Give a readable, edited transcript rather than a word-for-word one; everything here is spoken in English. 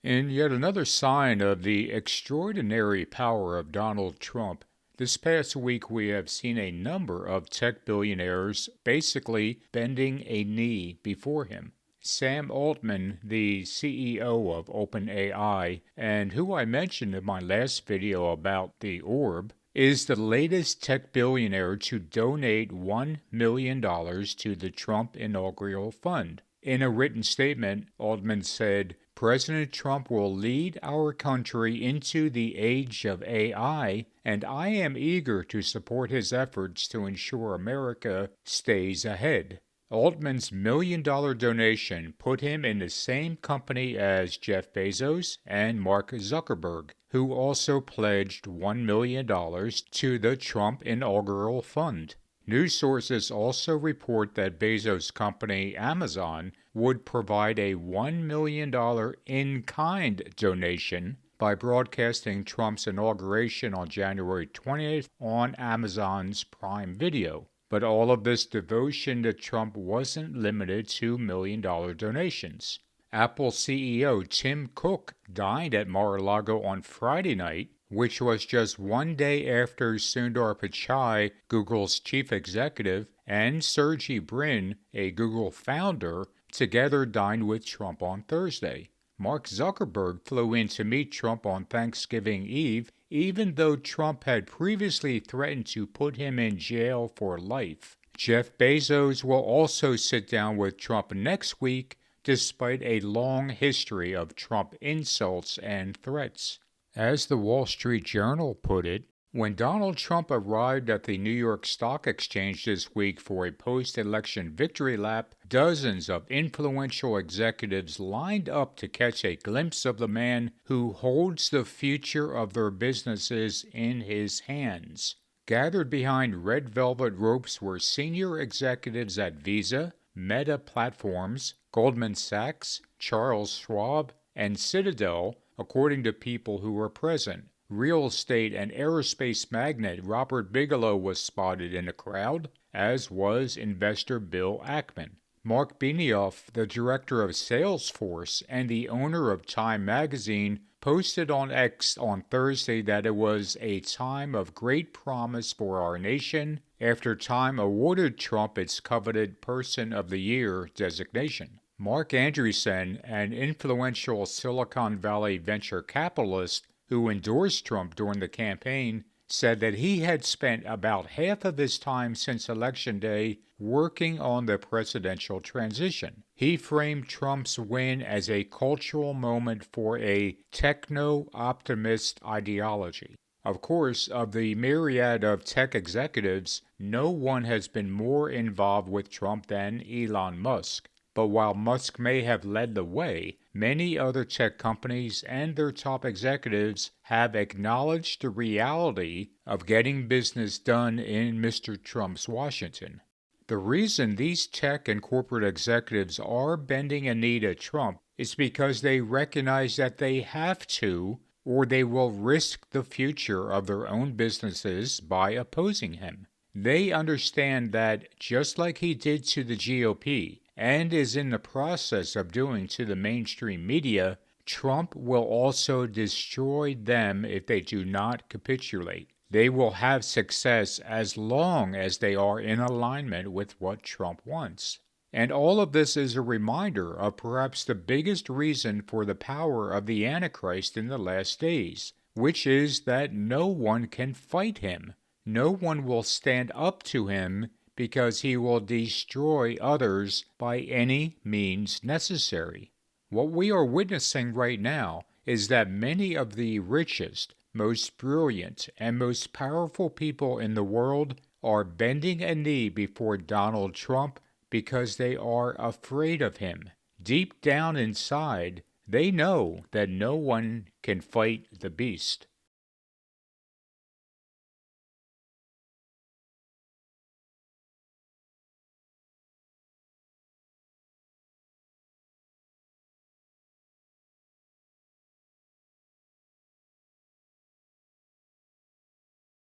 In yet another sign of the extraordinary power of Donald Trump, this past week we have seen a number of tech billionaires basically bending a knee before him. Sam Altman, the CEO of OpenAI, and who I mentioned in my last video about the orb, is the latest tech billionaire to donate $1 million to the Trump Inaugural Fund. In a written statement, Altman said, "President Trump will lead our country into the age of AI, and I am eager to support his efforts to ensure America stays ahead." Altman's $1 million donation put him in the same company as Jeff Bezos and Mark Zuckerberg, who also pledged $1 million to the Trump Inaugural Fund. News sources also report that Bezos' company Amazon would provide a $1 million in-kind donation by broadcasting Trump's inauguration on January 20th on Amazon's Prime Video. But all of this devotion to Trump wasn't limited to $1 million donations. Apple CEO Tim Cook dined at Mar-a-Lago on Friday night, which was just one day after Sundar Pichai, Google's chief executive, and Sergey Brin, a Google founder, together dined with Trump on Thursday. Mark Zuckerberg flew in to meet Trump on Thanksgiving Eve, even though Trump had previously threatened to put him in jail for life. Jeff Bezos will also sit down with Trump next week, despite a long history of Trump insults and threats. As the Wall Street Journal put it, when Donald Trump arrived at the New York Stock Exchange this week for a post-election victory lap, dozens of influential executives lined up to catch a glimpse of the man who holds the future of their businesses in his hands. Gathered behind red velvet ropes were senior executives at Visa, Meta Platforms, Goldman Sachs, Charles Schwab, and Citadel, according to people who were present. Real estate and aerospace magnate Robert Bigelow was spotted in the crowd, as was investor Bill Ackman. Mark Benioff, the director of Salesforce and the owner of Time magazine, posted on X on Thursday that it was a time of great promise for our nation after Time awarded Trump its coveted Person of the Year designation. Mark Andreessen, an influential Silicon Valley venture capitalist who endorsed Trump during the campaign, said that he had spent about half of his time since Election Day working on the presidential transition. He framed Trump's win as a cultural moment for a techno-optimist ideology. Of course, of the myriad of tech executives, no one has been more involved with Trump than Elon Musk. But while Musk may have led the way, many other tech companies and their top executives have acknowledged the reality of getting business done in Mr. Trump's Washington. The reason these tech and corporate executives are bending a knee to Trump is because they recognize that they have to, or they will risk the future of their own businesses by opposing him. They understand that, just like he did to the GOP, and is in the process of doing to the mainstream media, Trump will also destroy them if they do not capitulate. They will have success as long as they are in alignment with what Trump wants. And all of this is a reminder of perhaps the biggest reason for the power of the Antichrist in the last days, which is that no one can fight him. No one will stand up to him because he will destroy others by any means necessary. What we are witnessing right now is that many of the richest, most brilliant, and most powerful people in the world are bending a knee before Donald Trump because they are afraid of him. Deep down inside, they know that no one can fight the beast.